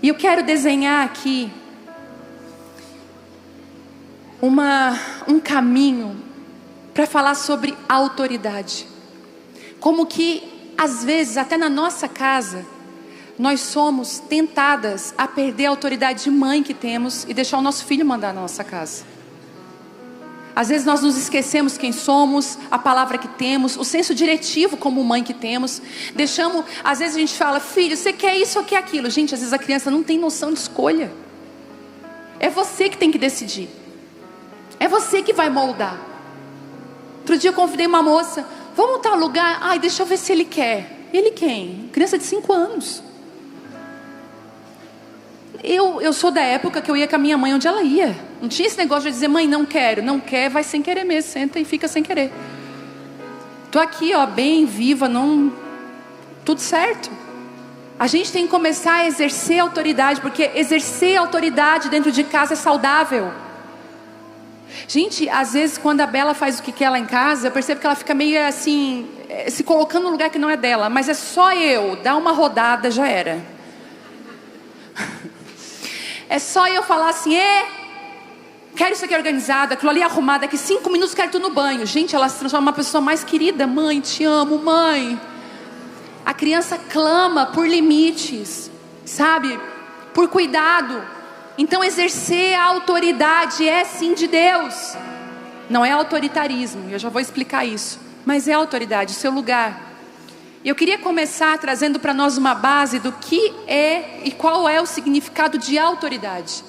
E eu quero desenhar aqui um caminho para falar sobre autoridade. Como que, às vezes, até na nossa casa, nós somos tentadas a perder a autoridade de mãe que temos e deixar o nosso filho mandar na nossa casa. Às vezes nós nos esquecemos quem somos, a palavra que temos, o senso diretivo como mãe que temos. Deixamos, às vezes a gente fala, filho, você quer isso ou quer aquilo? Gente, às vezes a criança não tem noção de escolha. É você que tem que decidir. É você que vai moldar. Outro dia eu convidei uma moça, vamos tal lugar? Ai, deixa eu ver se ele quer. Ele quem? Criança de 5 anos. Eu sou da época que eu ia com a minha mãe onde ela ia. Não tinha esse negócio de dizer, mãe, não quero. Não quer, vai sem querer mesmo. Senta e fica sem querer. Tô aqui, ó, bem, viva, não... Tudo certo. A gente tem que começar a exercer autoridade, porque exercer autoridade dentro de casa é saudável. Gente, às vezes quando a Bela faz o que quer lá em casa, eu percebo que ela fica meio assim, se colocando no lugar que não é dela. Mas é só eu dar uma rodada, já era. É só eu falar assim, quero isso aqui organizado, aquilo ali arrumado, daqui 5 minutos quero tu no banho. Gente, ela se transforma numa pessoa mais querida. Mãe, te amo, mãe. A criança clama por limites, sabe? Por cuidado. Então exercer a autoridade é sim de Deus. Não é autoritarismo, eu já vou explicar isso. Mas é autoridade, seu lugar. E eu queria começar trazendo para nós uma base do que é e qual é o significado de autoridade.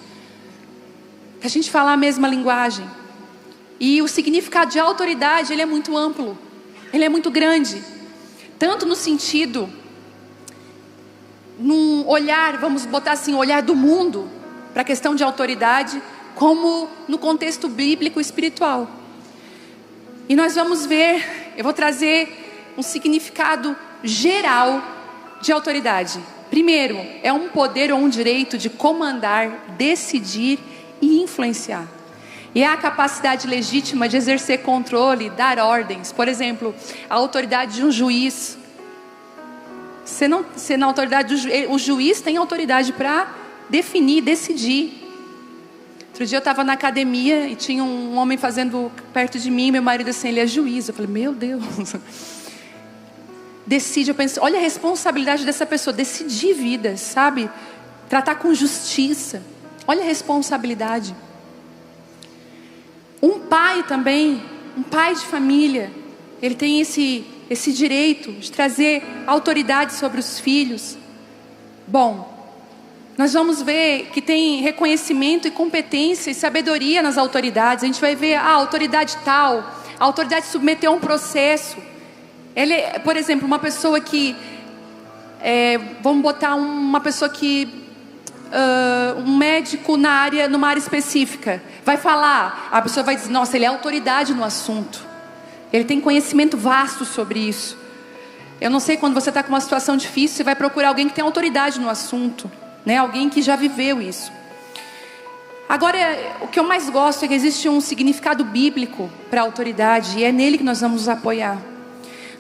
Para a gente falar a mesma linguagem. E o significado de autoridade, ele é muito amplo. Ele é muito grande. Tanto no sentido, num olhar, vamos botar assim, olhar do mundo, para a questão de autoridade, como no contexto bíblico e espiritual. E nós vamos ver, eu vou trazer um significado geral de autoridade. Primeiro, é um poder ou um direito de comandar, decidir e influenciar. E é a capacidade legítima de exercer controle, dar ordens. Por exemplo, a autoridade de um juiz. Na autoridade o juiz tem autoridade para definir, decidir. Outro dia eu estava na academia e tinha um homem fazendo perto de mim, meu marido assim, ele é juiz. Eu falei, meu Deus. Decide, eu penso, olha a responsabilidade dessa pessoa, decidir vidas, sabe? Tratar com justiça. Olha a responsabilidade. Um pai também, um pai de família, ele tem esse direito de trazer autoridade sobre os filhos. Bom, nós vamos ver que tem reconhecimento e competência e sabedoria nas autoridades. A gente vai ver a autoridade tal, a autoridade submeteu a um processo. Ele, por exemplo, uma pessoa que, vamos botar uma pessoa que, um médico numa área específica, vai falar, a pessoa vai dizer, nossa, ele é autoridade no assunto. Ele tem conhecimento vasto sobre isso. Eu não sei, quando você está com uma situação difícil, você vai procurar alguém que tem autoridade no assunto, né? Alguém que já viveu isso. Agora, o que eu mais gosto é que existe um significado bíblico para a autoridade, e é nele que nós vamos nos apoiar.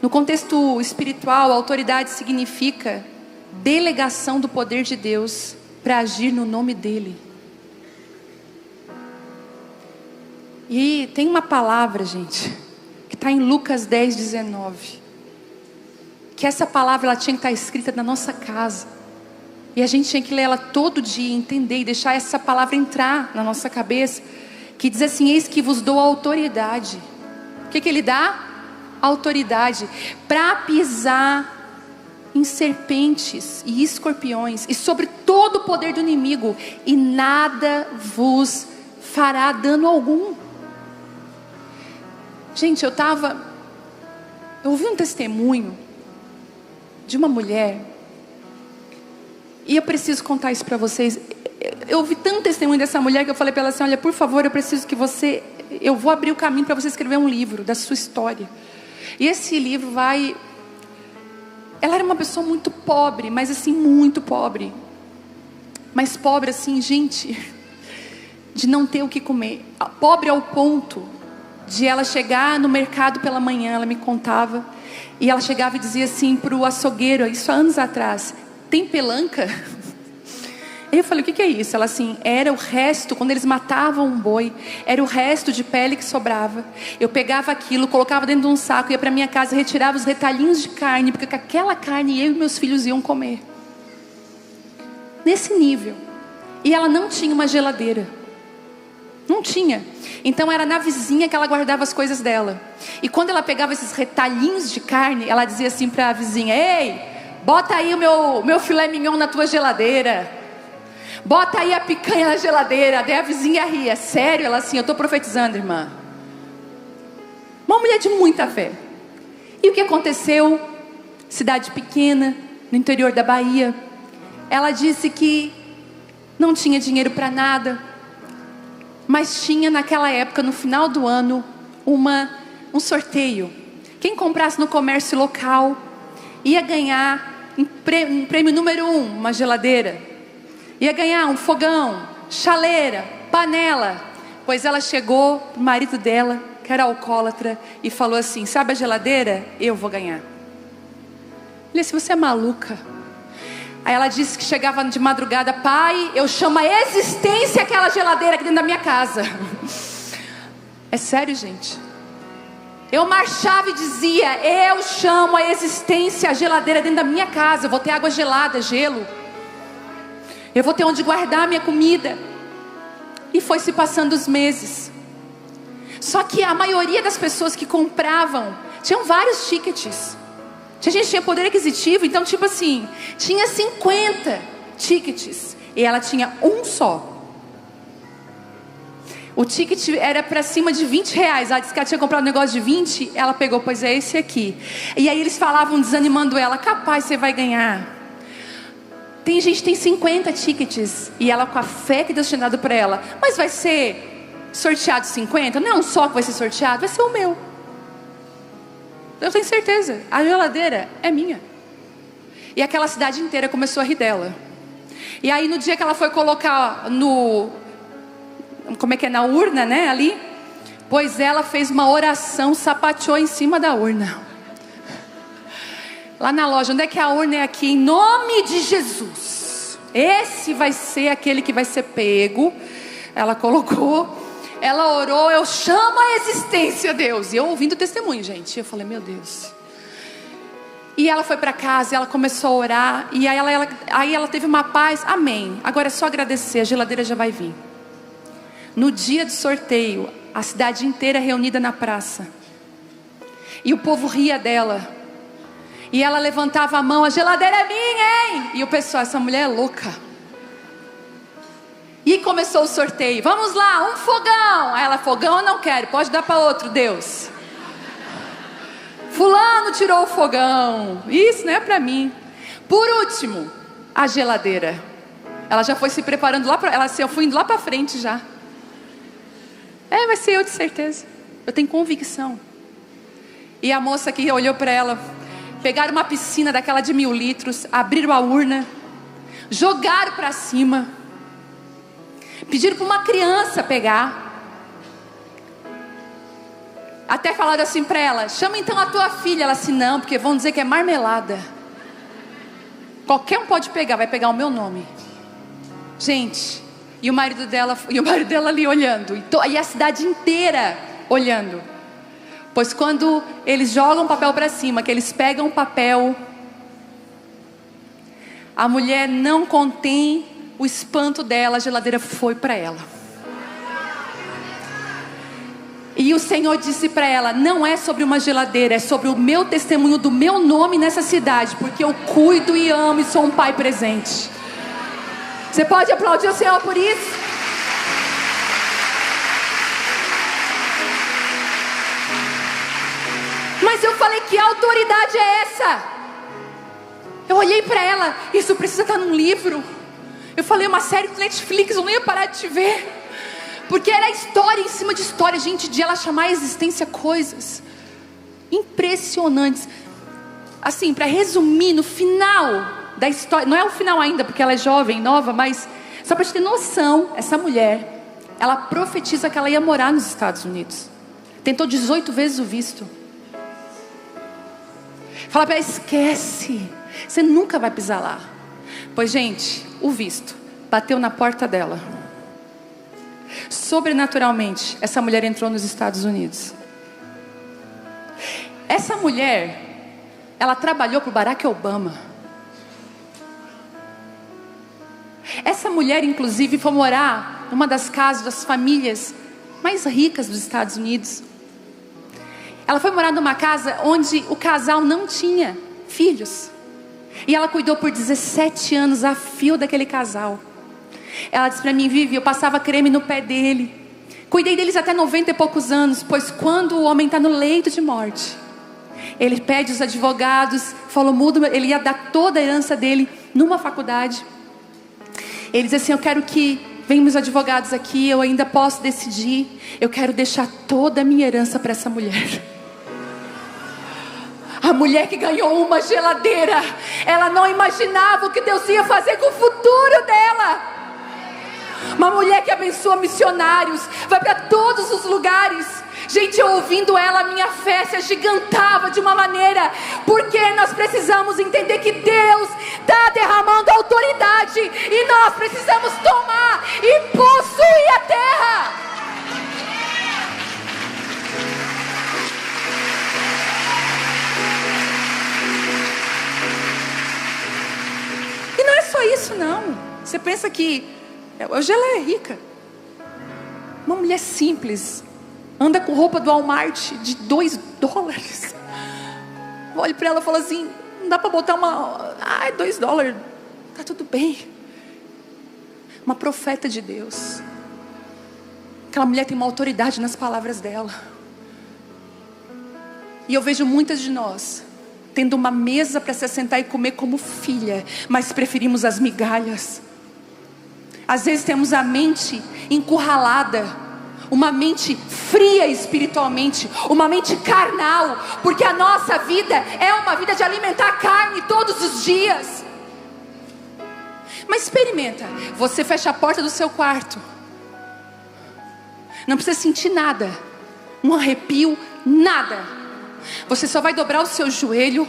No contexto espiritual, a autoridade significa delegação do poder de Deus para agir no nome dele. E tem uma palavra, gente, que está em Lucas 10:19, que essa palavra ela tinha que estar escrita na nossa casa, e a gente tinha que ler ela todo dia, entender e deixar essa palavra entrar na nossa cabeça, que diz assim, eis que vos dou autoridade. O que ele dá? Autoridade para pisar em serpentes e escorpiões e sobre todo o poder do inimigo, e nada vos fará dano algum. Gente, eu ouvi um testemunho de uma mulher, e eu preciso contar isso para vocês. Eu ouvi tanto testemunho dessa mulher que eu falei para ela assim, olha, por favor, eu preciso que eu vou abrir o caminho para você escrever um livro da sua história. E esse livro ela era uma pessoa muito pobre, mas assim, muito pobre. Mas pobre assim, gente, de não ter o que comer. Pobre ao ponto de ela chegar no mercado pela manhã, ela me contava, e ela chegava e dizia assim para o açougueiro, isso há anos atrás, tem pelanca? Aí eu falei, o que é isso? Ela assim, era o resto, quando eles matavam um boi, era o resto de pele que sobrava. Eu pegava aquilo, colocava dentro de um saco, ia para minha casa, retirava os retalhinhos de carne, porque com aquela carne eu e meus filhos iam comer. Nesse nível. E ela não tinha uma geladeira. Não tinha. Então era na vizinha que ela guardava as coisas dela. E quando ela pegava esses retalhinhos de carne, ela dizia assim para a vizinha: ei, bota aí o meu filé mignon na tua geladeira. Bota aí a picanha na geladeira. Daí a vizinha ria. Sério? Ela assim, eu estou profetizando, irmã. Uma mulher de muita fé. E o que aconteceu? Cidade pequena, no interior da Bahia. Ela disse que não tinha dinheiro para nada, mas tinha naquela época, no final do ano, um sorteio. Quem comprasse no comércio local ia ganhar um prêmio número 1, uma geladeira. Ia ganhar um fogão, chaleira, panela. Pois ela chegou pro marido dela, que era alcoólatra, e falou assim: sabe a geladeira? Eu vou ganhar. Ele disse: você é maluca? Aí ela disse que chegava de madrugada: pai, eu chamo a existência aquela geladeira aqui dentro da minha casa. É sério, gente? Eu marchava e dizia: eu chamo a existência a geladeira dentro da minha casa. Eu vou ter água gelada, gelo. Eu vou ter onde guardar a minha comida. E foi se passando os meses. Só que a maioria das pessoas que compravam tinham vários tickets. A gente tinha poder aquisitivo, então tipo assim, tinha 50 tickets e ela tinha um só. O ticket era para cima de R$20. Ela disse que ela tinha comprado um negócio de 20. Ela pegou, pois é esse aqui. E aí eles falavam, desanimando ela: capaz, você vai ganhar. Tem gente que tem 50 tickets. E ela, com a fé que Deus tinha dado para ela: mas vai ser sorteado 50? Não é um só que vai ser sorteado, vai ser o meu. Eu tenho certeza, a geladeira é minha. E aquela cidade inteira começou a rir dela. E aí no dia que ela foi colocar na urna, né, ali, pois ela fez uma oração, sapateou em cima da urna. Lá na loja, onde é que a urna é aqui? Em nome de Jesus. Esse vai ser aquele que vai ser pego. Ela colocou, ela orou, eu chamo a existência, Deus. E eu ouvindo o testemunho, gente. Eu falei, meu Deus. E ela foi para casa, ela começou a orar. E aí ela teve uma paz, amém. Agora é só agradecer, a geladeira já vai vir. No dia do sorteio, a cidade inteira reunida na praça. E o povo ria dela. E ela levantava a mão: a geladeira é minha, hein? E o pessoal: essa mulher é louca. E começou o sorteio. Vamos lá, um fogão. Aí ela: fogão eu não quero, pode dar para outro, Deus. Fulano tirou o fogão. Isso não é para mim. Por último, a geladeira. Ela já foi se preparando lá para... eu fui indo lá para frente já. Vai ser eu de certeza. Eu tenho convicção. E a moça aqui olhou para ela. Pegaram uma piscina daquela de 1000 litros. Abriram a urna. Jogaram para cima. Pediram para uma criança pegar. Até falaram assim para ela: chama então a tua filha. Ela assim: não, porque vão dizer que é marmelada. Qualquer um pode pegar, vai pegar o meu nome. Gente, e o marido dela ali olhando. E a cidade inteira olhando. Pois quando eles jogam o papel para cima, que eles pegam o papel, a mulher não contém o espanto dela, a geladeira foi para ela. E o Senhor disse para ela: não é sobre uma geladeira, é sobre o meu testemunho do meu nome nessa cidade, porque eu cuido e amo e sou um pai presente. Você pode aplaudir o Senhor por isso? Mas eu falei: que autoridade é essa? Eu olhei para ela: isso precisa estar num livro. Eu falei: uma série do Netflix, eu não ia parar de te ver. Porque era história em cima de história, gente, de ela chamar a existência coisas impressionantes. Assim, para resumir, no final da história, não é o final ainda, porque ela é jovem, nova, mas só para te ter noção, essa mulher, ela profetiza que ela ia morar nos Estados Unidos. Tentou 18 vezes o visto. Fala para ela: esquece, você nunca vai pisar lá. Pois gente, o visto bateu na porta dela. Sobrenaturalmente, essa mulher entrou nos Estados Unidos. Essa mulher, ela trabalhou para o Barack Obama. Essa mulher, inclusive, foi morar numa das casas das famílias mais ricas dos Estados Unidos. Ela foi morar numa casa onde o casal não tinha filhos. E ela cuidou por 17 anos a fio daquele casal. Ela disse para mim: Vivi, eu passava creme no pé dele. Cuidei deles até 90 e poucos anos. Pois quando o homem está no leito de morte, ele pede os advogados, falou, ele ia dar toda a herança dele numa faculdade. Ele diz assim: eu quero que venham meus advogados aqui, eu ainda posso decidir. Eu quero deixar toda a minha herança para essa mulher. A mulher que ganhou uma geladeira, ela não imaginava o que Deus ia fazer com o futuro dela. Uma mulher que abençoa missionários, vai para todos os lugares. Gente, eu ouvindo ela, a minha fé se agigantava de uma maneira. Porque nós precisamos entender que Deus está derramando autoridade, e nós precisamos tomar e possuir a terra. E não é só isso não. Você pensa que hoje ela é rica. Uma mulher simples, anda com roupa do Walmart de $2. Eu olho para ela e falo assim: não dá para botar $2, tá tudo bem. Uma profeta de Deus. Aquela mulher tem uma autoridade nas palavras dela. E eu vejo muitas de nós tendo uma mesa para se assentar e comer como filha, mas preferimos as migalhas. Às vezes temos a mente encurralada, uma mente fria espiritualmente, uma mente carnal, porque a nossa vida é uma vida de alimentar carne todos os dias. Mas experimenta, você fecha a porta do seu quarto, não precisa sentir nada, um arrepio, nada. Você só vai dobrar o seu joelho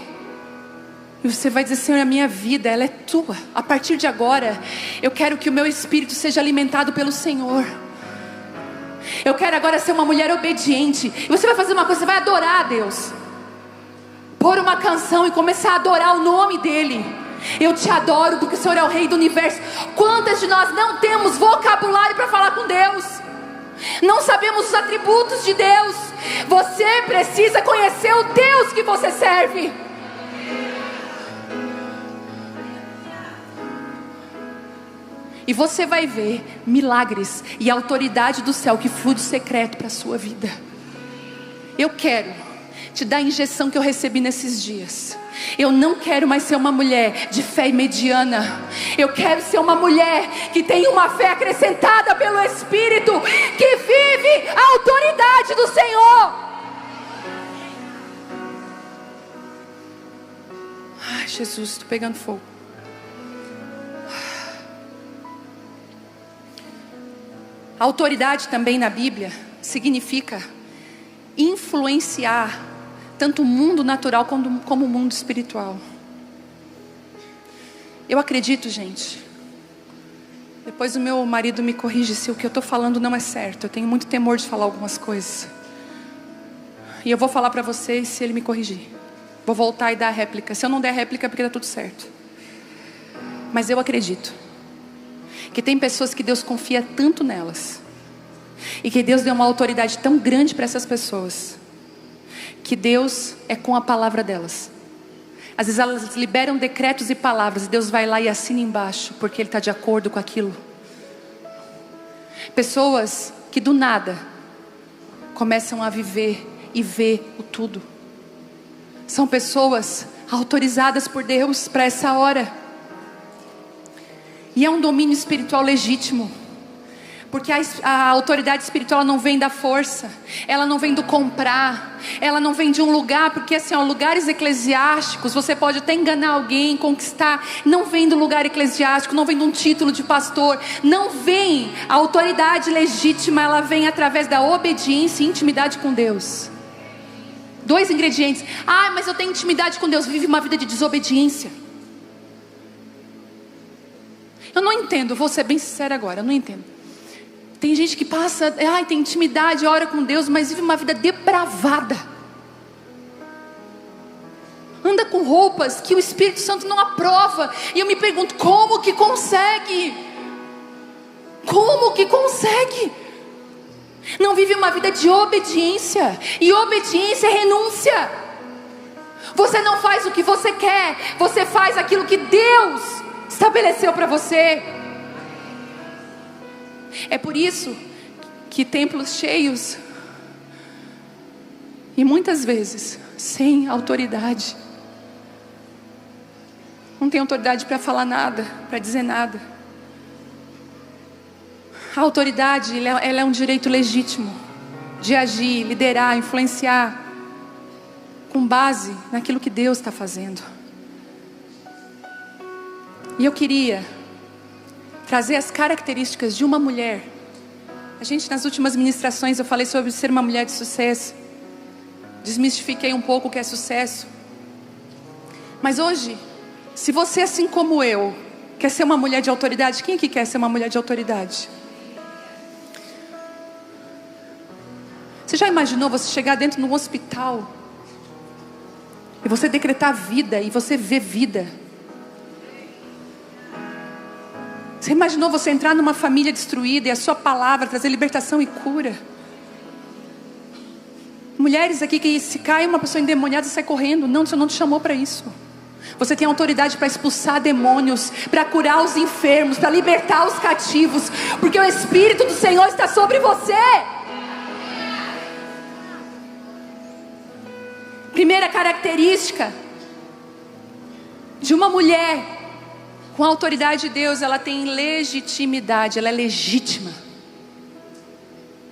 e você vai dizer: Senhor, a minha vida, ela é tua. A partir de agora, eu quero que o meu espírito seja alimentado pelo Senhor. Eu quero agora ser uma mulher obediente. E você vai fazer uma coisa, você vai adorar a Deus. Pôr uma canção e começar a adorar o nome dEle. Eu te adoro porque o Senhor é o Rei do Universo. Quantas de nós não temos vocabulário para falar com Deus? Não sabemos os atributos de Deus. Você precisa conhecer o Deus que você serve. E você vai ver milagres e autoridade do céu que flui do secreto para a sua vida. Eu quero te dar a injeção que eu recebi nesses dias. Eu não quero mais ser uma mulher de fé mediana. Eu quero ser uma mulher que tem uma fé acrescentada pelo Espírito, que vive a autoridade do Senhor. Ai, Jesus, estou pegando fogo. A autoridade também na Bíblia significa influenciar tanto o mundo natural como o mundo espiritual. Eu acredito, gente, depois o meu marido me corrige se o que eu estou falando não é certo. Eu tenho muito temor de falar algumas coisas. E eu vou falar para vocês se ele me corrigir. Vou voltar e dar a réplica. Se eu não der a réplica é porque está tudo certo. Mas eu acredito que tem pessoas que Deus confia tanto nelas, e que Deus deu uma autoridade tão grande para essas pessoas, que Deus é com a palavra delas. Às vezes elas liberam decretos e palavras, e Deus vai lá e assina embaixo, porque Ele está de acordo com aquilo. Pessoas que do nada começam a viver e ver o tudo. São pessoas autorizadas por Deus para essa hora. E é um domínio espiritual legítimo, porque a autoridade espiritual não vem da força, ela não vem do comprar, ela não vem de um lugar, porque assim, lugares eclesiásticos, você pode até enganar alguém, conquistar, não vem do lugar eclesiástico, não vem de um título de pastor, não vem. A autoridade legítima, ela vem através da obediência e intimidade com Deus. 2 ingredientes. Mas eu tenho intimidade com Deus. Vive uma vida de desobediência. Eu não entendo, vou ser bem sincera agora, eu não entendo. Tem gente que passa, tem intimidade, ora com Deus, mas vive uma vida depravada. Anda com roupas que o Espírito Santo não aprova. E eu me pergunto, como que consegue? Como que consegue? Não vive uma vida de obediência. E obediência é renúncia. Você não faz o que você quer, você faz aquilo que Deus estabeleceu para você. É por isso que templos cheios, e muitas vezes sem autoridade, não tem autoridade para falar nada, para dizer nada. A autoridade, ela é um direito legítimo de agir, liderar, influenciar, com base naquilo que Deus está fazendo. E eu queria trazer as características de uma mulher. Nas últimas ministrações eu falei sobre ser uma mulher de sucesso. Desmistifiquei um pouco o que é sucesso. Mas hoje, se você, assim como eu, quer ser uma mulher de autoridade, quem aqui quer ser uma mulher de autoridade? Você já imaginou você chegar dentro de um hospital e você decretar vida e você ver vida? Você imaginou você entrar numa família destruída e a sua palavra trazer libertação e cura? Mulheres aqui que se cai uma pessoa endemoniada e sai correndo. Não, o Senhor não te chamou para isso. Você tem autoridade para expulsar demônios, para curar os enfermos, para libertar os cativos, porque o Espírito do Senhor está sobre você. Primeira característica de uma mulher com a autoridade de Deus: ela tem legitimidade, ela é legítima.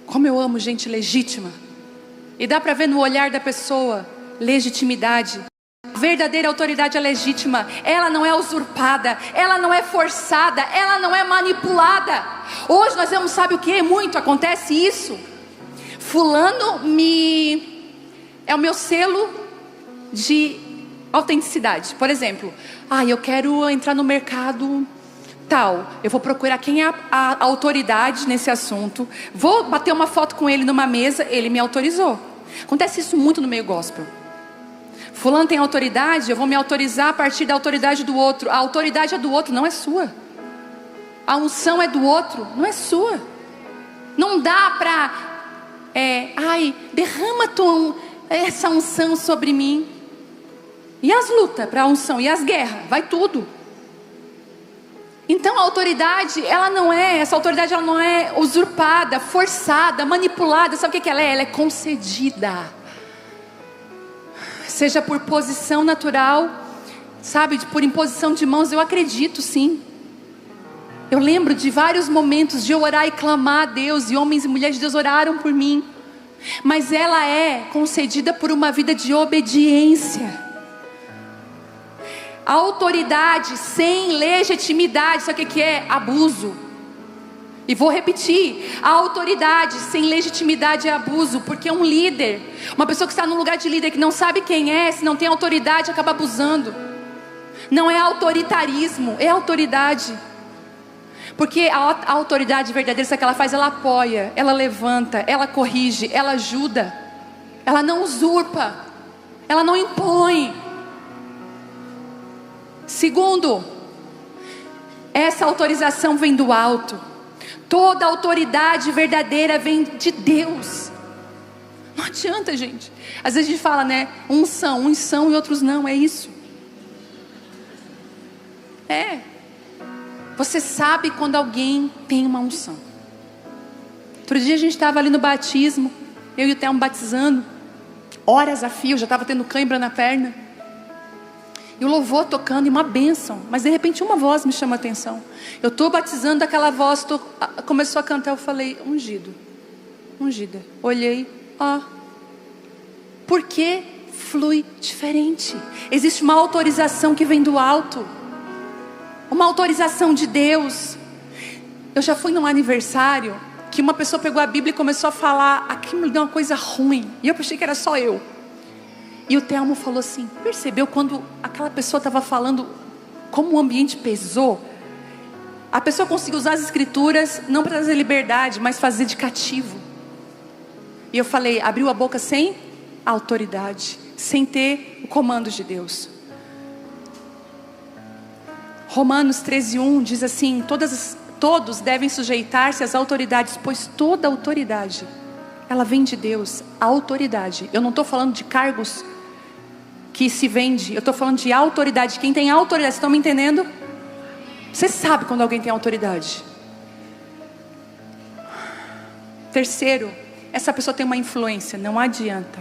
Como eu amo gente legítima. E dá para ver no olhar da pessoa, legitimidade. A verdadeira autoridade é legítima. Ela não é usurpada, ela não é forçada, ela não é manipulada. Hoje nós vemos, sabe o que? Muito acontece isso. Fulano é o meu selo de autenticidade. Por exemplo, eu quero entrar no mercado tal, eu vou procurar quem é a autoridade nesse assunto, vou bater uma foto com ele numa mesa, ele me autorizou. Acontece isso muito no meio gospel. Fulano tem autoridade, eu vou me autorizar a partir da autoridade do outro. A autoridade é do outro, não é sua. A unção é do outro, não é sua. Não dá para derrama essa unção sobre mim. E as lutas para a unção, e as guerras, vai tudo. Então a autoridade, essa autoridade ela não é usurpada, forçada, manipulada. Sabe o que ela é? Ela é concedida. Seja por posição natural, sabe, por imposição de mãos, eu acredito sim. Eu lembro de vários momentos de eu orar e clamar a Deus, e homens e mulheres de Deus oraram por mim. Mas ela é concedida por uma vida de obediência. A autoridade sem legitimidade, sabe o que é? Abuso. E vou repetir, a autoridade sem legitimidade é abuso. Porque um líder, uma pessoa que está no lugar de líder, que não sabe quem é, se não tem autoridade, acaba abusando. Não é autoritarismo, é autoridade. Porque a autoridade verdadeira, sabe o que ela faz? Ela apoia, ela levanta, ela corrige, ela ajuda. Ela não usurpa, ela não impõe. Segundo, essa autorização vem do alto. Toda autoridade verdadeira vem de Deus. Não adianta, gente. Às vezes a gente fala, né? Uns são e outros não, é isso. Você sabe quando alguém tem uma unção. Outro dia a gente estava ali no batismo, eu e o Thelmo batizando, horas a fio, já estava tendo cãibra na perna. E o louvor tocando, e uma bênção. Mas de repente uma voz me chama a atenção. Eu estou batizando, aquela voz começou a cantar. Eu falei, ungida. Olhei, por que flui diferente? Existe uma autorização que vem do alto. Uma autorização de Deus. Eu já fui num aniversário que uma pessoa pegou a Bíblia e começou a falar. Aquilo me deu uma coisa ruim. E eu pensei que era só eu. E o Thelmo falou assim, percebeu quando aquela pessoa estava falando, como o ambiente pesou? A pessoa conseguiu usar as escrituras não para trazer liberdade, mas fazer de cativo. E eu falei, abriu a boca sem autoridade, sem ter o comando de Deus. Romanos 13:1 diz assim: todos devem sujeitar-se às autoridades, pois toda autoridade, ela vem de Deus. A autoridade, eu não estou falando de cargos que se vende, eu estou falando de autoridade. Quem tem autoridade, vocês estão me entendendo? Você sabe quando alguém tem autoridade. Terceiro, essa pessoa tem uma influência, não adianta.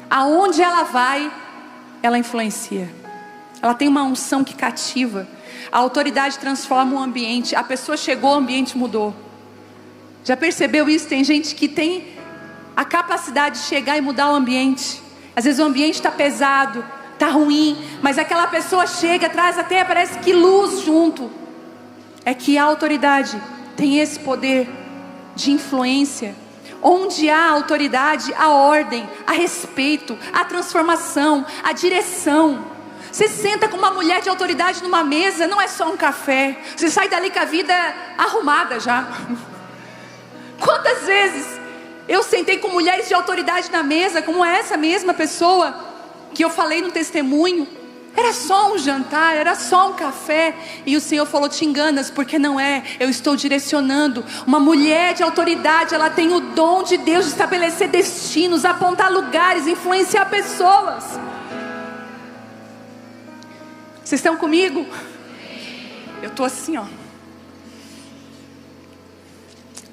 Aonde ela vai, ela influencia. Ela tem uma unção que cativa. A autoridade transforma o ambiente. A pessoa chegou, o ambiente mudou. Já percebeu isso? Tem gente que tem a capacidade de chegar e mudar o ambiente. Às vezes o ambiente está pesado, está ruim, mas aquela pessoa chega, traz até, parece que luz junto. É que a autoridade tem esse poder de influência. Onde há autoridade, há ordem, há respeito, há transformação, há direção. Você senta com uma mulher de autoridade numa mesa, não é só um café. Você sai dali com a vida arrumada já. Quantas vezes eu sentei com mulheres de autoridade na mesa, como essa mesma pessoa que eu falei no testemunho. Era só um jantar, era só um café. E o Senhor falou, te enganas, porque não é. Eu estou direcionando. Uma mulher de autoridade, ela tem o dom de Deus de estabelecer destinos, apontar lugares, influenciar pessoas. Vocês estão comigo? Eu estou assim, ó.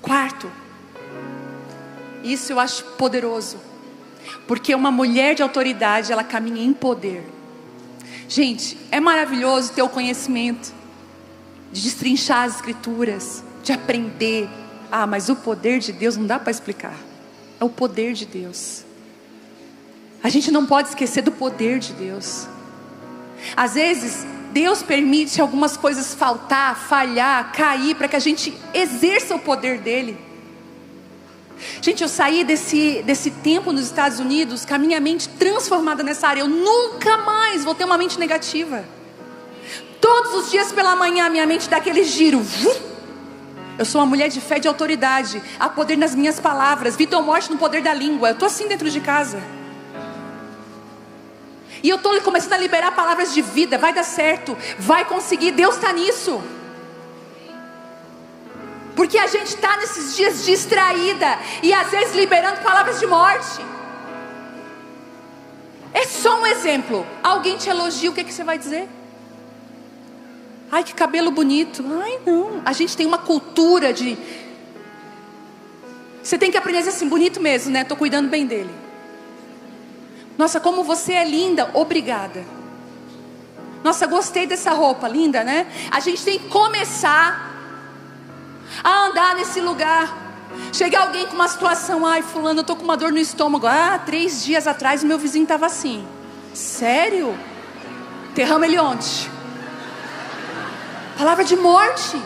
Quarto, isso eu acho poderoso, porque uma mulher de autoridade, ela caminha em poder. Gente, é maravilhoso ter o conhecimento de destrinchar as escrituras, de aprender. Mas o poder de Deus não dá para explicar. É o poder de Deus. A gente não pode esquecer do poder de Deus. Às vezes Deus permite algumas coisas faltar, falhar, cair, para que a gente exerça o poder dele. Gente, eu saí desse tempo nos Estados Unidos com a minha mente transformada nessa área. Eu nunca mais vou ter uma mente negativa. Todos os dias pela manhã a minha mente dá aquele giro. Eu sou uma mulher de fé, de autoridade. Há poder nas minhas palavras, vida ou morte no poder da língua. Eu estou assim dentro de casa. E eu estou começando a liberar palavras de vida. Vai dar certo, vai conseguir, Deus está nisso. Porque a gente está nesses dias distraída e às vezes liberando palavras de morte. É só um exemplo. Alguém te elogia, o que você vai dizer? Ai, que cabelo bonito. Ai, não. A gente tem uma cultura de... Você tem que aprender a dizer assim, bonito mesmo, né? Estou cuidando bem dele. Nossa, como você é linda, obrigada. Nossa, gostei dessa roupa, linda, né? A gente tem que começar a andar nesse lugar. Chega alguém com uma situação, ai fulano, eu tô com uma dor no estômago. 3 dias atrás o meu vizinho estava assim. Sério? Derrama ele ontem. Palavra de morte.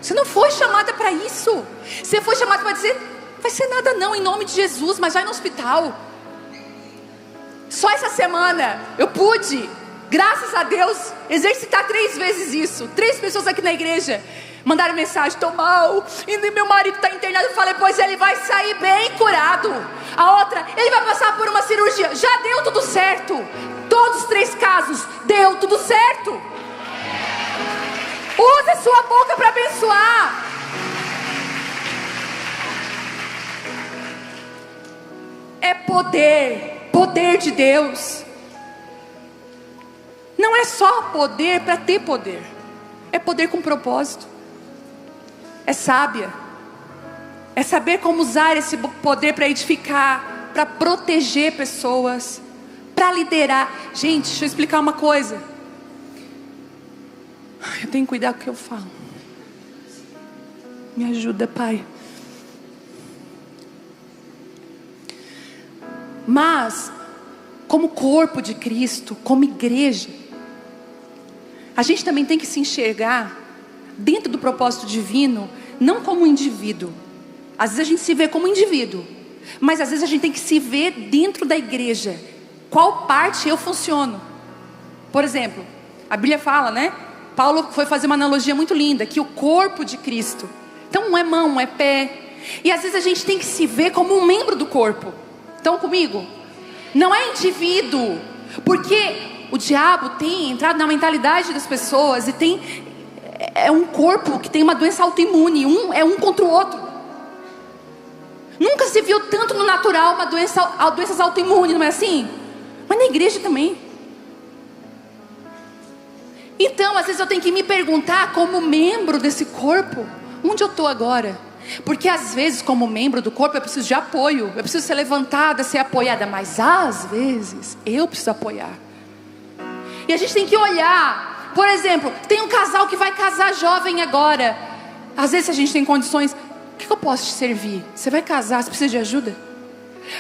Você não foi chamada para isso. Você foi chamada para dizer, vai ser nada não, em nome de Jesus, mas vai no hospital. Só essa semana eu pude, graças a Deus, exercitar 3 vezes isso. 3 pessoas aqui na igreja mandaram mensagem, estou mal, e meu marido está internado. Eu falei, pois ele vai sair bem curado. A outra, ele vai passar por uma cirurgia. Já deu tudo certo. Todos os 3 casos, deu tudo certo. Use a sua boca para abençoar. É poder, poder de Deus. Não é só poder para ter poder. É poder com propósito. É sábia. É saber como usar esse poder para edificar, para proteger pessoas, para liderar. Gente, deixa eu explicar uma coisa. Eu tenho que cuidar com o que eu falo. Me ajuda, Pai. Mas, como corpo de Cristo, como igreja, a gente também tem que se enxergar dentro do propósito divino, não como um indivíduo. Às vezes a gente se vê como indivíduo, mas às vezes a gente tem que se ver dentro da igreja. Qual parte eu funciono? Por exemplo, a Bíblia fala, né? Paulo foi fazer uma analogia muito linda, que o corpo de Cristo, então não é mão, é pé. E às vezes a gente tem que se ver como um membro do corpo. Estão comigo? Não é indivíduo, porque o diabo tem entrado na mentalidade das pessoas e é um corpo que tem uma doença autoimune, é um contra o outro. Nunca se viu tanto no natural doenças autoimunes, não é assim? Mas na igreja também. Então, às vezes eu tenho que me perguntar, como membro desse corpo, onde eu estou agora? Porque às vezes, como membro do corpo, eu preciso de apoio, eu preciso ser levantada, ser apoiada. Mas às vezes, eu preciso apoiar. E a gente tem que olhar. Por exemplo, tem um casal que vai casar jovem agora. Às vezes a gente tem condições. O que eu posso te servir? Você vai casar, você precisa de ajuda?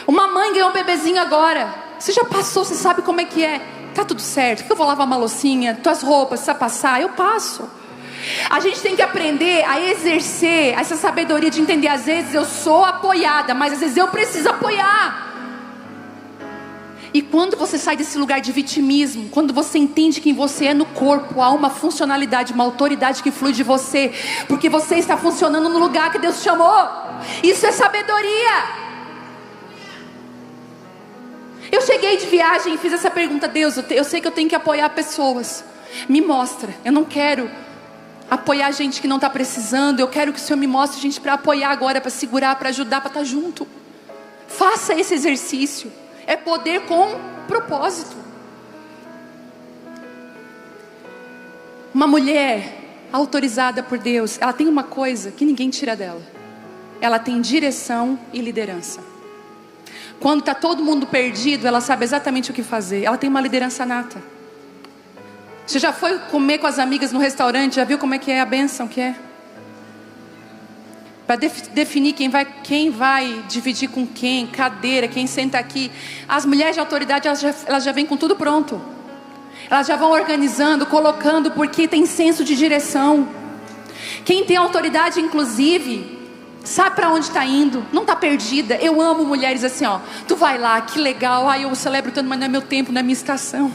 Uma mãe ganhou um bebezinho agora. Você já passou, você sabe como é que é. Tá tudo certo, que eu vou lavar uma loucinha, tuas roupas, precisa passar, eu passo. A gente tem que aprender a exercer essa sabedoria de entender. Às vezes eu sou apoiada, mas às vezes eu preciso apoiar. E quando você sai desse lugar de vitimismo, quando você entende que em você é no corpo, há uma funcionalidade, uma autoridade que flui de você, porque você está funcionando no lugar que Deus chamou. Isso é sabedoria. Eu cheguei de viagem e fiz essa pergunta: Deus, eu sei que eu tenho que apoiar pessoas, me mostra. Eu não quero apoiar gente que não está precisando, eu quero que o Senhor me mostre gente para apoiar agora, para segurar, para ajudar, para estar junto. Faça esse exercício. É poder com propósito. Uma mulher autorizada por Deus, ela tem uma coisa que ninguém tira dela: ela tem direção e liderança. Quando está todo mundo perdido, ela sabe exatamente o que fazer. Ela tem uma liderança nata. Você já foi comer com as amigas no restaurante? Já viu como é que é a bênção que é? Para definir quem vai dividir com quem, cadeira, quem senta aqui. As mulheres de autoridade, elas já vêm com tudo pronto. Elas já vão organizando, colocando, porque tem senso de direção. Quem tem autoridade, inclusive, sabe para onde está indo, não está perdida. Eu amo mulheres assim, ó. Tu vai lá, que legal. Ai, eu celebro tanto, mas não é meu tempo, não é minha estação.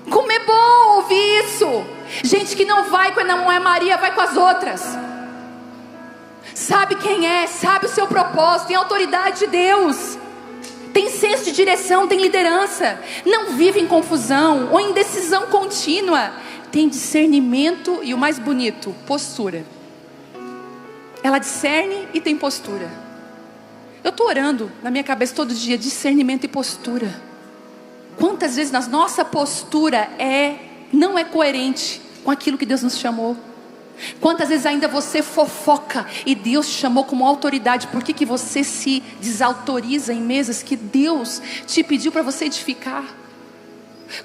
Como é bom ouvir isso. Gente que não vai quando não é Maria, vai com as outras. Sabe quem é, sabe o seu propósito, tem autoridade de Deus, tem senso de direção, tem liderança. Não vive em confusão ou em decisão contínua. Tem discernimento e o mais bonito, postura. Ela discerne e tem postura. Eu estou orando na minha cabeça todo dia: discernimento e postura. Quantas vezes a nossa postura não é coerente com aquilo que Deus nos chamou? Quantas vezes ainda você fofoca e Deus te chamou como autoridade? Por que você se desautoriza em mesas que Deus te pediu para você edificar?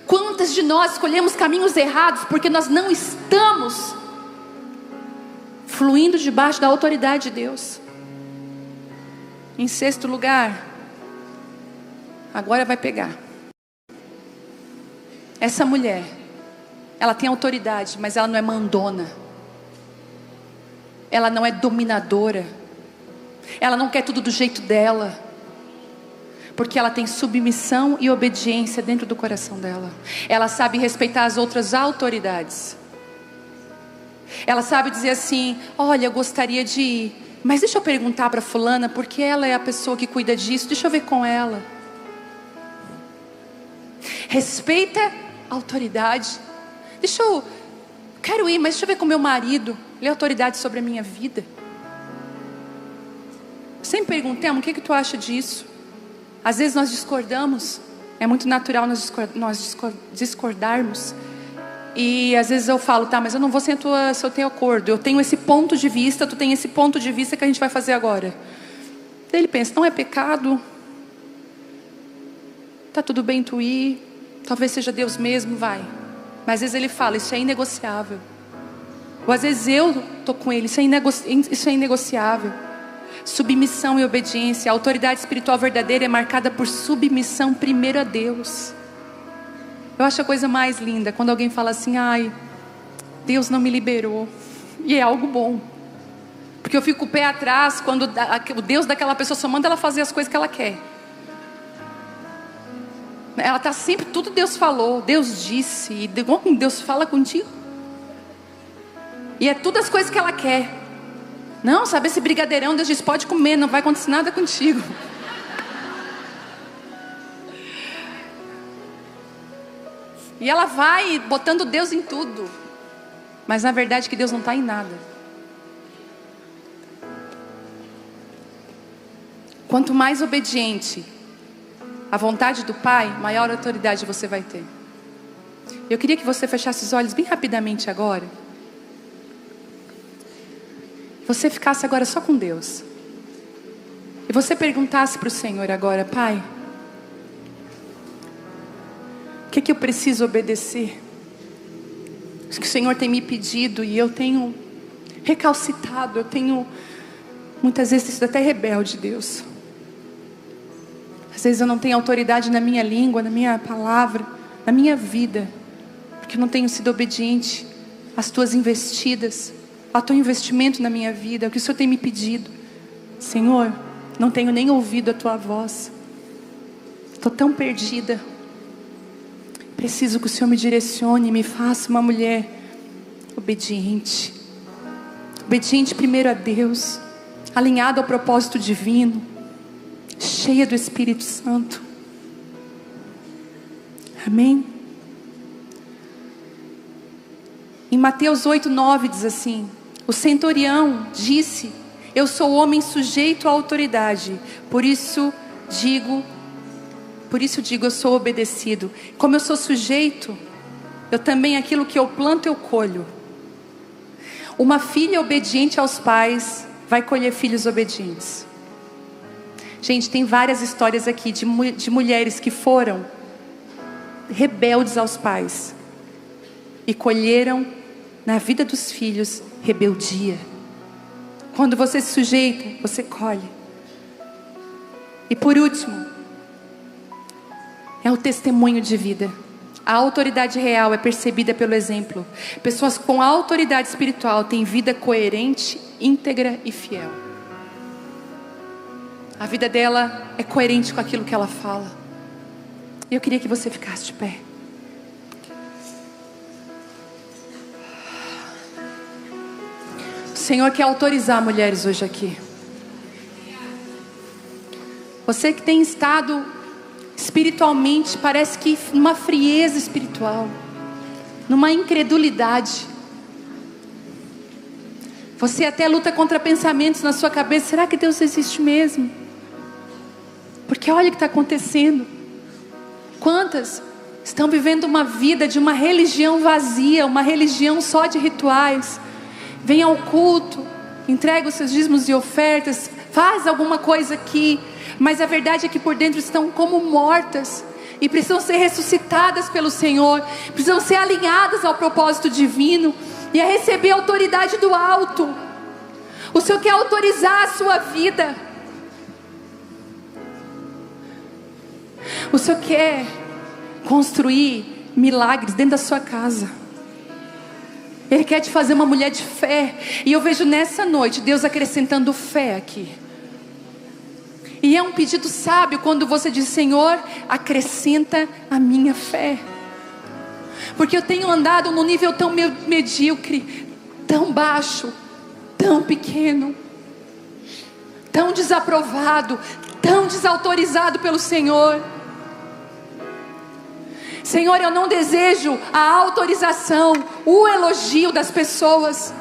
Quantas de nós escolhemos caminhos errados porque nós não estamos fluindo debaixo da autoridade de Deus? Em sexto lugar, agora vai pegar. Essa mulher, ela tem autoridade, mas ela não é mandona. Ela não é dominadora. Ela não quer tudo do jeito dela. Porque ela tem submissão e obediência dentro do coração dela. Ela sabe respeitar as outras autoridades. Ela sabe dizer assim: olha, eu gostaria de ir, mas deixa eu perguntar para fulana, porque ela é a pessoa que cuida disso, deixa eu ver com ela. Respeita a autoridade. Quero ir, mas deixa eu ver com meu marido, ele é autoridade sobre a minha vida. Sempre perguntamos: o que tu acha disso? Às vezes nós discordamos. É muito natural nós discordarmos. E às vezes eu falo: tá, mas eu não vou sem se eu tenho acordo. Eu tenho esse ponto de vista, tu tem esse ponto de vista, que a gente vai fazer agora. Daí ele pensa: não é pecado, tá tudo bem tu ir, talvez seja Deus mesmo, vai. Mas às vezes ele fala: isso é inegociável. Ou às vezes eu estou com ele: isso é inegociável. Submissão e obediência. A autoridade espiritual verdadeira é marcada por submissão primeiro a Deus. Eu acho a coisa mais linda quando alguém fala assim: ai, Deus não me liberou. E é algo bom, porque eu fico com o pé atrás quando o Deus daquela pessoa só manda ela fazer as coisas que ela quer. Ela está sempre, tudo Deus falou, Deus disse. E Deus fala contigo. E é tudo as coisas que ela quer. Não, sabe, esse brigadeirão, Deus diz, pode comer, não vai acontecer nada contigo. E ela vai botando Deus em tudo. Mas na verdade que Deus não está em nada. Quanto mais obediente à vontade do Pai, maior autoridade você vai ter. Eu queria que você fechasse os olhos bem rapidamente agora. Você ficasse agora só com Deus. E você perguntasse para o Senhor agora: Pai, o que eu preciso obedecer? O que o Senhor tem me pedido e eu tenho recalcitrado, eu tenho muitas vezes sido até rebelde, Deus. Às vezes eu não tenho autoridade na minha língua, na minha palavra, na minha vida, porque eu não tenho sido obediente às tuas investidas, ao teu investimento na minha vida, ao que o Senhor tem me pedido. Senhor, não tenho nem ouvido a tua voz, estou tão perdida. Preciso que o Senhor me direcione e me faça uma mulher obediente. Obediente primeiro a Deus, alinhado ao propósito divino, cheia do Espírito Santo. Amém? Em Mateus 8:9 diz assim: o centurião disse: eu sou homem sujeito à autoridade, por isso digo, eu sou obedecido. Como eu sou sujeito, eu também aquilo que eu planto eu colho. Uma filha obediente aos pais vai colher filhos obedientes. Gente, tem várias histórias aqui de mulheres que foram rebeldes aos pais e colheram na vida dos filhos rebeldia. Quando você se sujeita, você colhe. E por último, é o testemunho de vida. A autoridade real é percebida pelo exemplo. Pessoas com autoridade espiritual têm vida coerente, íntegra e fiel. A vida dela é coerente com aquilo que ela fala. Eu queria que você ficasse de pé. O Senhor quer autorizar mulheres hoje aqui. Você que tem estado espiritualmente, parece que numa frieza espiritual, numa incredulidade. Você até luta contra pensamentos na sua cabeça: será que Deus existe mesmo? Porque olha o que está acontecendo. Quantas estão vivendo uma vida de uma religião vazia, uma religião só de rituais? Vem ao culto, entrega os seus dízimos e ofertas, faz alguma coisa aqui, mas a verdade é que por dentro estão como mortas e precisam ser ressuscitadas pelo Senhor, precisam ser alinhadas ao propósito divino e a receber a autoridade do alto. O Senhor quer autorizar a sua vida. O Senhor quer construir milagres dentro da sua casa. Ele quer te fazer uma mulher de fé. E eu vejo nessa noite Deus acrescentando fé aqui. E é um pedido sábio quando você diz: Senhor, acrescenta a minha fé. Porque eu tenho andado num nível tão medíocre, tão baixo, tão pequeno, tão desaprovado, tão desautorizado pelo Senhor. Senhor, eu não desejo a autorização, o elogio das pessoas,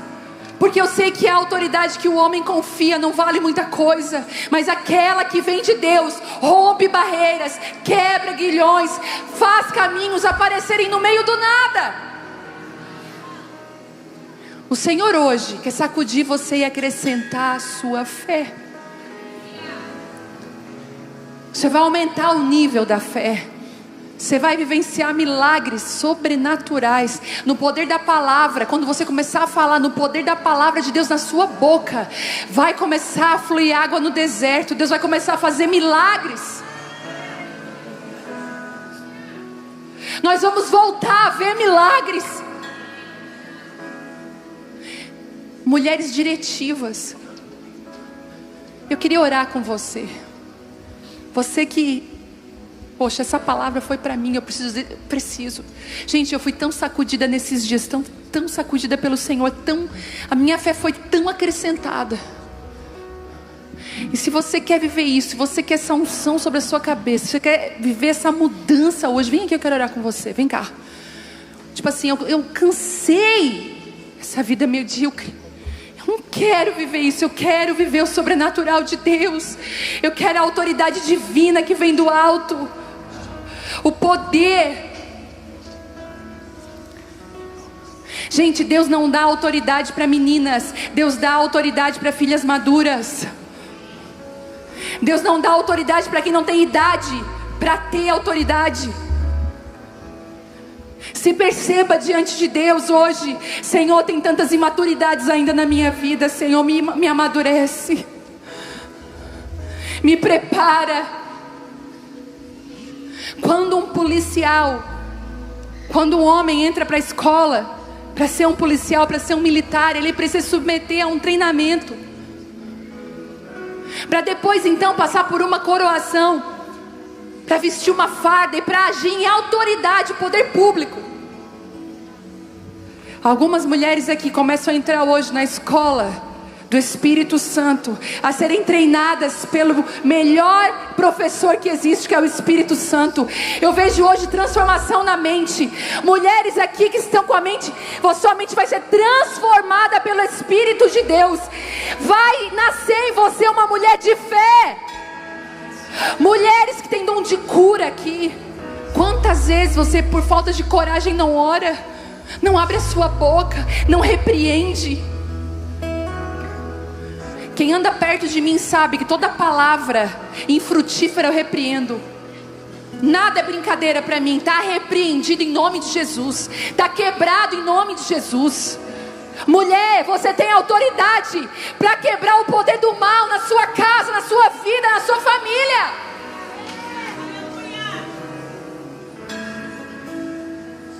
porque eu sei que a autoridade que o homem confia não vale muita coisa, mas aquela que vem de Deus rompe barreiras, quebra grilhões, faz caminhos aparecerem no meio do nada. O Senhor hoje quer sacudir você e acrescentar a sua fé. Você vai aumentar o nível da fé. Você vai vivenciar milagres sobrenaturais no poder da palavra. Quando você começar a falar no poder da palavra de Deus na sua boca, vai começar a fluir água no deserto. Deus vai começar a fazer milagres. Nós vamos voltar a ver milagres. Mulheres diretivas. Eu queria orar com você. Você que Poxa, essa palavra foi para mim, eu preciso. Gente, eu fui tão sacudida nesses dias, tão sacudida pelo Senhor, a minha fé foi tão acrescentada. E se você quer viver isso, se você quer essa unção sobre a sua cabeça, se você quer viver essa mudança hoje, vem aqui, eu quero orar com você, vem cá. Tipo assim, eu cansei essa vida medíocre. Eu não quero viver isso, eu quero viver o sobrenatural de Deus. Eu quero a autoridade divina que vem do alto. O poder. Gente, Deus não dá autoridade para meninas. Deus dá autoridade para filhas maduras. Deus não dá autoridade para quem não tem idade para ter autoridade. Se perceba diante de Deus hoje. Senhor, tem tantas imaturidades ainda na minha vida. Senhor, me amadurece. Me prepara. Quando um homem entra para a escola, para ser um policial, para ser um militar, ele precisa se submeter a um treinamento, para depois então passar por uma coroação, para vestir uma farda e para agir em autoridade, poder público. Algumas mulheres aqui começam a entrar hoje na escola do Espírito Santo, a serem treinadas pelo melhor professor que existe, que é o Espírito Santo. Eu vejo hoje transformação na mente. Mulheres aqui que estão com a mente, sua mente vai ser transformada pelo Espírito de Deus. Vai nascer em você uma mulher de fé. Mulheres que têm dom de cura aqui. Quantas vezes você, por falta de coragem, não ora, não abre a sua boca, não repreende? Quem anda perto de mim sabe que toda palavra infrutífera eu repreendo. Nada é brincadeira para mim. Está repreendido em nome de Jesus. Está quebrado em nome de Jesus. Mulher, você tem autoridade para quebrar o poder do mal na sua casa, na sua vida, na sua família.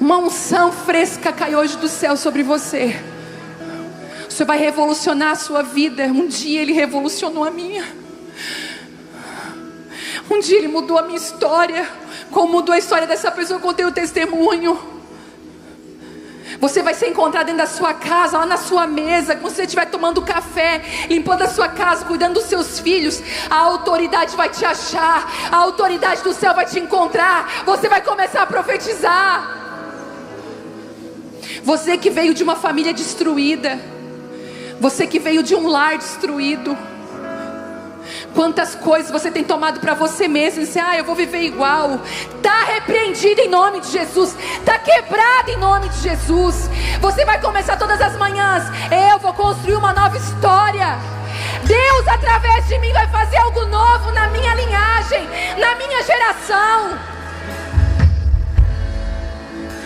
Uma unção fresca cai hoje do céu sobre você. Você vai revolucionar a sua vida. Um dia Ele revolucionou a minha. Um dia Ele mudou a minha história. Como mudou a história dessa pessoa, eu contei o testemunho. Você vai ser encontrado dentro da sua casa, lá na sua mesa, quando você estiver tomando café, limpando a sua casa, cuidando dos seus filhos. A autoridade vai te achar. A autoridade do céu vai te encontrar. Você vai começar a profetizar. Você que veio de uma família destruída, você que veio de um lar destruído, quantas coisas você tem tomado para você mesmo, e você, eu vou viver igual. Está repreendido em nome de Jesus, está quebrado em nome de Jesus. Você vai começar todas as manhãs, eu vou construir uma nova história. Deus através de mim vai fazer algo novo na minha linhagem, na minha geração.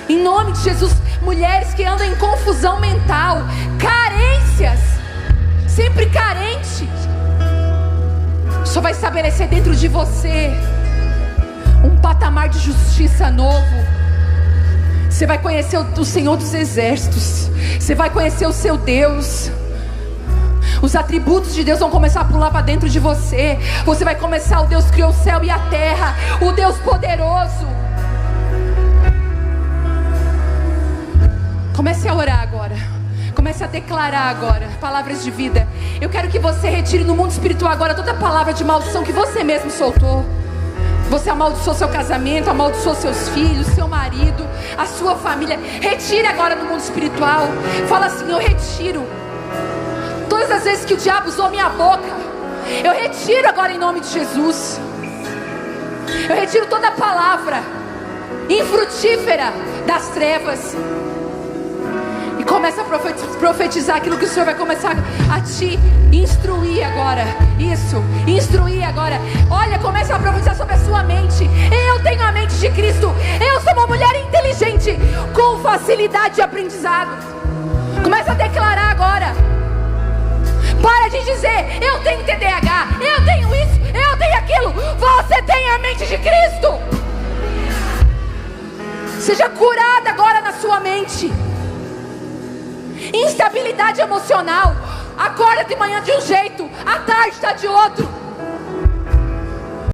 Em nome de Jesus. Mulheres que andam em confusão mental, carências, sempre carente, só vai estabelecer dentro de você um patamar de justiça novo. Você vai conhecer o Senhor dos Exércitos, você vai conhecer o seu Deus. Os atributos de Deus vão começar a pular para dentro de você. Você vai começar, o Deus que criou o céu e a terra, o Deus poderoso. Comece a orar agora. Comece a declarar agora palavras de vida. Eu quero que você retire no mundo espiritual agora toda palavra de maldição que você mesmo soltou. Você amaldiçoou seu casamento, amaldiçoou seus filhos, seu marido, a sua família. Retire agora no mundo espiritual. Fala assim: eu retiro todas as vezes que o diabo usou minha boca. Eu retiro agora em nome de Jesus. Eu retiro toda palavra infrutífera das trevas. E começa a profetizar aquilo que o Senhor vai começar a te instruir agora. Isso, instruir agora. Olha, começa a profetizar sobre a sua mente. Eu tenho a mente de Cristo. Eu sou uma mulher inteligente, com facilidade de aprendizado. Começa a declarar agora. Para de dizer: eu tenho TDAH, eu tenho isso, eu tenho aquilo. Você tem a mente de Cristo. Seja curada agora na sua mente. Instabilidade emocional. Acorda de manhã de um jeito, à tarde está de outro.